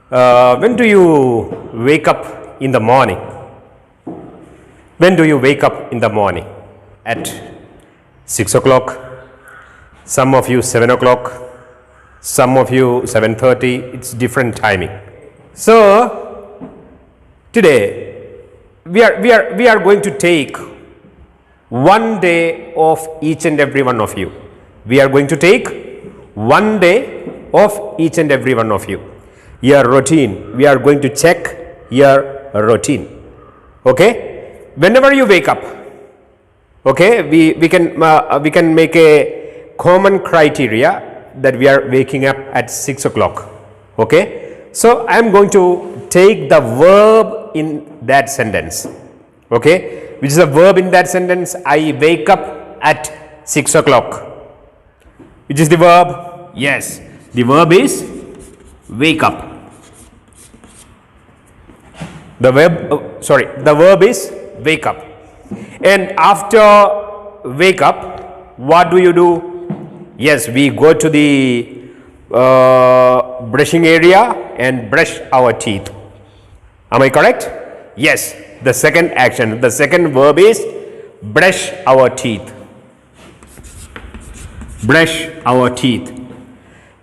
When do you wake up in the morning? When do you wake up in the morning? At 6 o'clock, some of you 7 o'clock, some of you 7:30, it's different timing. So today we are going to take one day of each and every one of you. We are going to take one day of each and every one of you. Your routine, we are going to check your routine. Okay, whenever you wake up, okay, we can make a common criteria that we are waking up at 6 o'clock. Okay, so I am going to take the verb in that sentence. Okay, which is a verb in that sentence? I wake up at 6 o'clock. Which is the verb? Yes, the verb is wake up. The verb is wake up. And after wake up, what do you do? Yes, we go to the brushing area and brush our teeth. Am I correct? Yes, the second action, the second verb is brush our teeth. Brush our teeth.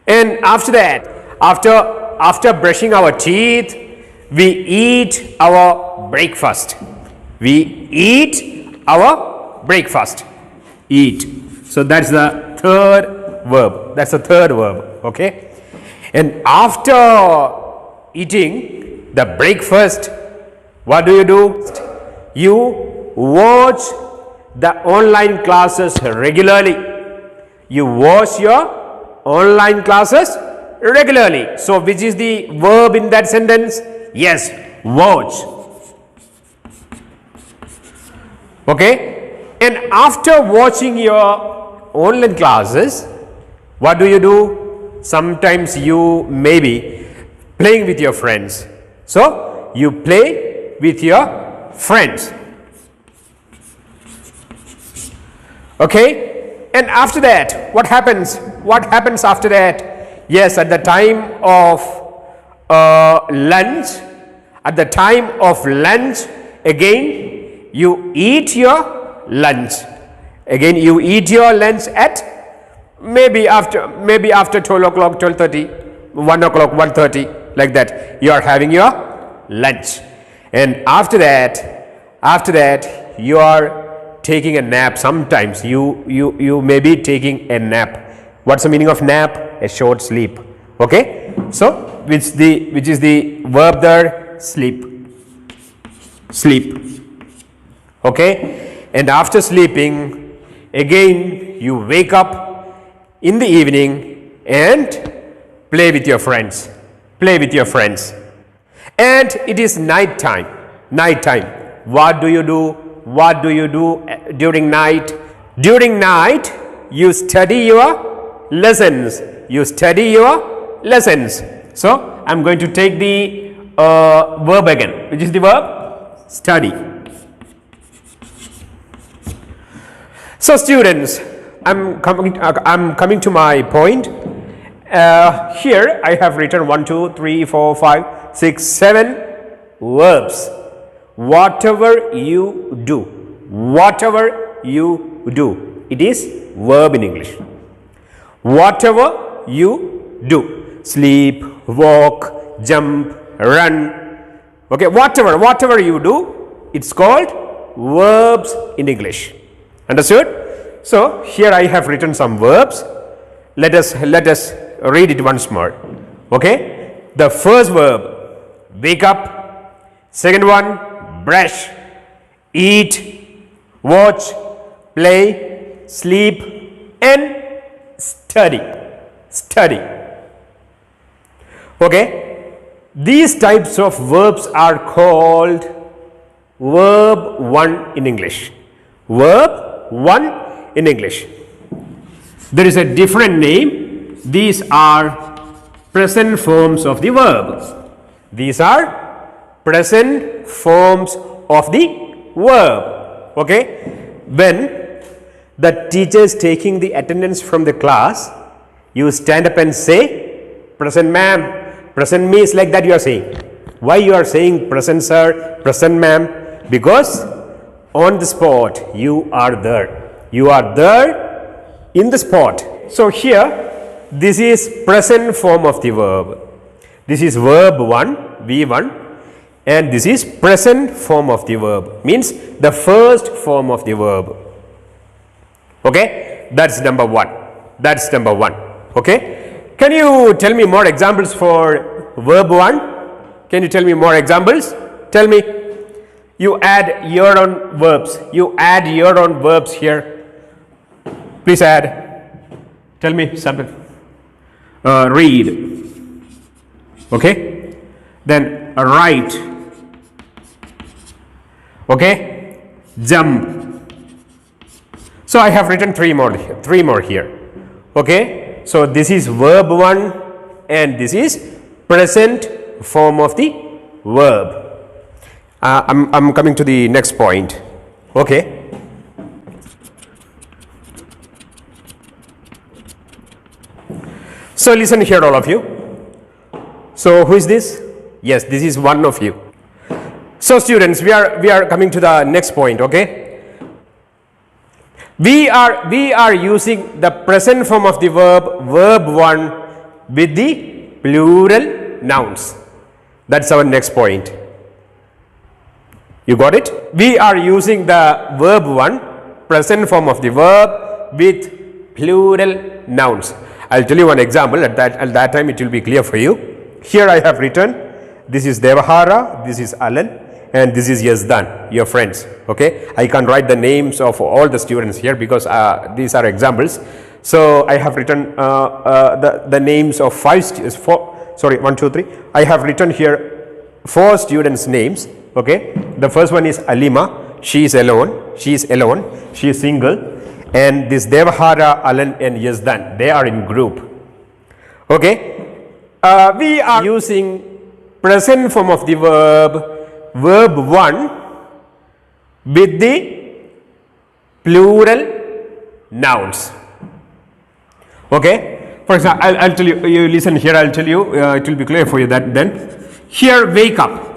And after that, after brushing our teeth, we eat our breakfast. We eat our breakfast. Eat. So that's the third verb. That's the third verb. Okay. And after eating the breakfast, what do? You watch the online classes regularly. You watch your online classes regularly. So which is the verb in that sentence? Yes, watch. Okay, and after watching your online classes, what do? Sometimes you may be playing with your friends. So you play with your friends. Okay, and after that, what happens? What happens after that? Yes, at the time of lunch, again you eat your lunch. Again you eat your lunch at maybe after 12 o'clock, 12:30, 1 o'clock, 1:30, like that. You are having your lunch, and after that you are taking a nap. Sometimes you may be taking a nap. What's the meaning of nap? A short sleep. Okay, so which is the verb there? Sleep. Okay, and after sleeping, again you wake up in the evening and play with your friends. And it is night time. What do you do during night? During night you study your lessons. So I'm going to take the verb again. Which is the verb? Study. So students, I'm coming to my point. Here I have written 1, 2, 3, 4, 5, 6, 7 verbs. Whatever you do, it is verb in English. Whatever you do, sleep, walk, jump, run. Okay, whatever you do, it's called verbs in English. Understood? So here I have written some verbs. Let us read it once more. Okay, the first verb, wake up. Second one, brush, eat, watch, play, sleep, and study. Okay, these types of verbs are called verb 1 in English. Verb 1 in English. There is a different name. These are present forms of the verb. These are present forms of the verb. Okay, when the teacher is taking the attendance from the class, you stand up and say, present ma'am, Present means like that you are saying. Why you are saying present sir, present ma'am? Because on the spot you are there. You are there in the spot. So here this is present form of the verb. This is verb 1, V1, and this is present form of the verb, means the first form of the verb. Okay, that's number 1. That's number 1. Okay, can you tell me more examples for verb 1? Can you tell me more examples? Tell me. You add your own verbs. You add your own verbs here. Please add. Tell me something. Read. Okay. Then write. Okay. Jump. So I have written three more here. Okay. So this is verb 1 and this is present form of the verb. I'm coming to the next point. Okay. So listen here, all of you. So who is this? Yes, this is one of you. So students, we are coming to the next point. Okay. We are using the present form of the verb 1 with the plural nouns. That's our next point. You got it? We are using the verb 1, present form of the verb with plural nouns. I'll tell you one example. At that time it will be clear for you. Here I have written, this is Devahara, this is Alan, and this is Yazdan, your friends. Okay, I can't write the names of all the students here because these are examples. So I have written the names of 1, 2, 3. I have written here 4 students' names. Okay, the first one is Alima. She is alone. She is single. And this Devahara, Alan, and Yazdan, they are in group. Okay, we are using present form of the verb 1 with the plural nouns. Okay, for example, I'll tell you. You listen here. I'll tell you. It will be clear for you that then. Here, wake up.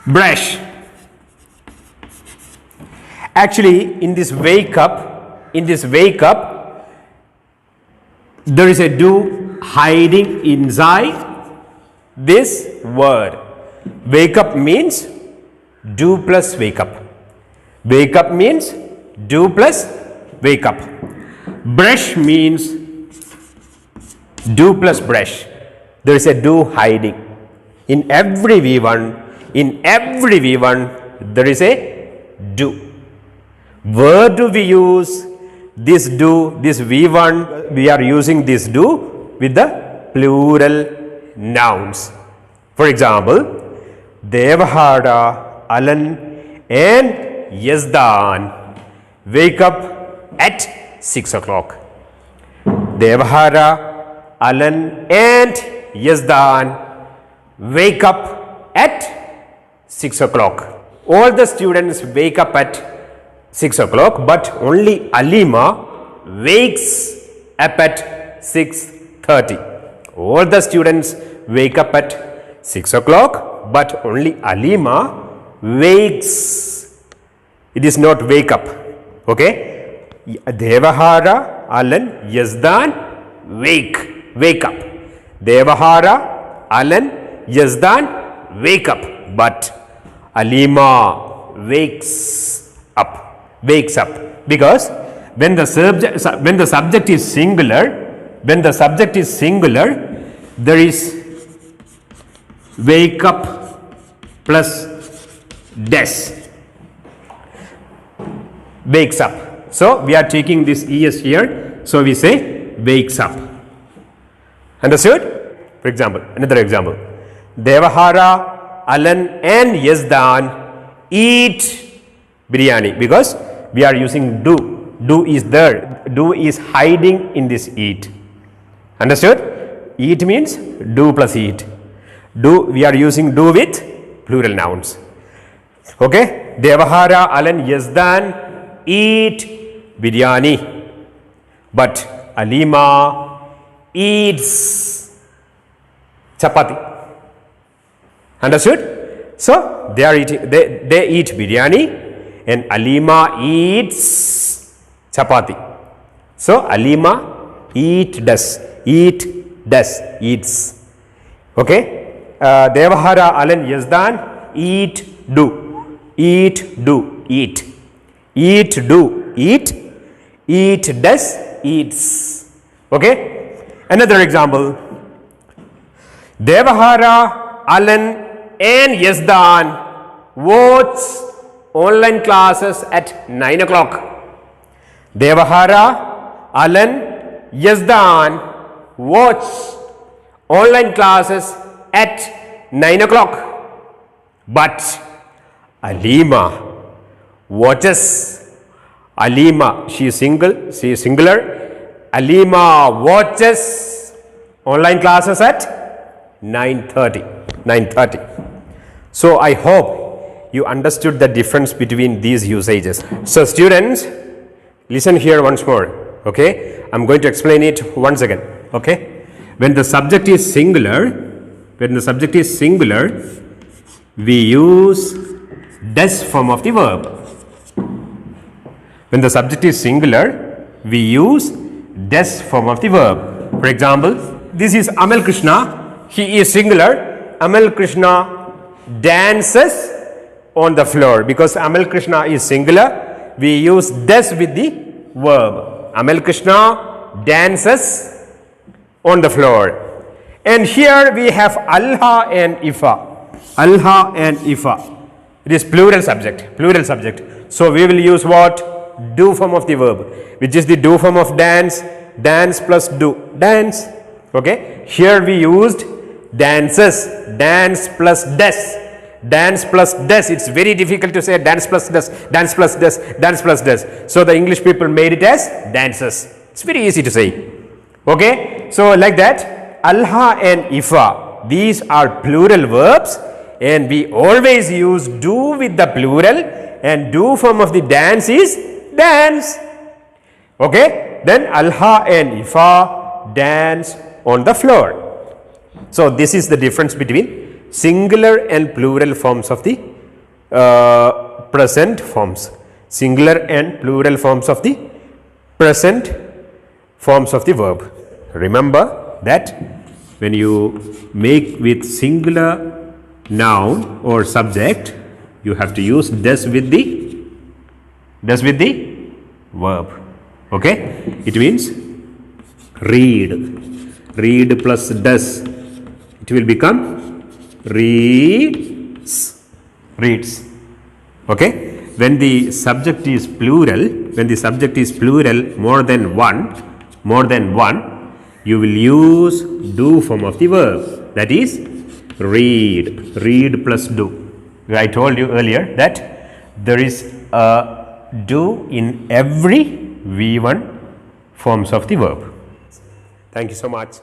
Brush. Actually, in this wake up, there is a do hiding inside this word. Wake up means do plus wake up. Wake up means do plus wake up. Brush means do plus brush. There is a do hiding. In every V1, there is a do. Where do we use this do, this V1? We are using this do with the plural nouns. For example, Devahara, Alan, and Yazdan wake up at 6 o'clock. Devahara, Alan, and Yazdan wake up at 6 o'clock. All the students wake up at 6 o'clock, but only Alima wakes up at 6:30. All the students wake up at 6 o'clock, but only Alima wakes. It is not wake up. Okay? Devahara, Alan, Yazdan wake up. Devahara, Alan, Yazdan wake up, but Alima wakes up. Because when the subject is singular, there is wake up plus des. Wakes up. So we are taking this es here. So we say wakes up. Understood? For example, another example. Devahara, Alan, and Yazdan eat biryani, because we are using do. Do is there. Do is hiding in this eat. Understood? Eat means do plus eat. Do, we are using do with plural nouns. Okay? Devahara, Alan, Yazdan eat biryani, but Alima eats chapati. Understood? So they are eating. They eat biryani, and Alima eats chapati. So Alima eats. Okay. Devahara, Alan, Yazdan eat, do. Eat, does, eats. Okay. Another example. Devahara, Alan and Yazdan watch online classes at 9 o'clock. Devahara, Alan, Yazdan watch online classes at 9 o'clock. But Alima watches. Alima, she is singular. Alima watches online classes at 9:30. So I hope you understood the difference between these usages. So students, listen here once more. Okay, I'm going to explain it once again. Okay, when the subject is singular, we use does form of the verb. When the subject is singular, we use does form of the verb. For example, this is Amal Krishna. He is singular. Amal Krishna dances on the floor. Because Amal Krishna is singular, we use does with the verb. Amal Krishna dances on the floor. And here we have Alha and Ifa. It is plural subject. So we will use what? Do form of the verb, which is the do form of dance. Dance plus do, dance. Okay. Here we used dances. Dance plus does. It's very difficult to say dance plus does. So the English people made it as dances. It's very easy to say. Okay. So like that, Alha and Ifa, these are plural verbs, and we always use do with the plural, and do form of the dance is dance. Okay. Then Alha and Ifa dance on the floor. So this is the difference between singular and plural forms of the present forms. Singular and plural forms of the present forms of the verb. Remember that when you make with singular noun or subject, you have to use does with the verb. Okay. It means read plus does, it will become reads. Okay. When the subject is plural, more than one, you will use do form of the verb, that is read plus do. I told you earlier that there is a do in every V1 forms of the verb. Thank you so much.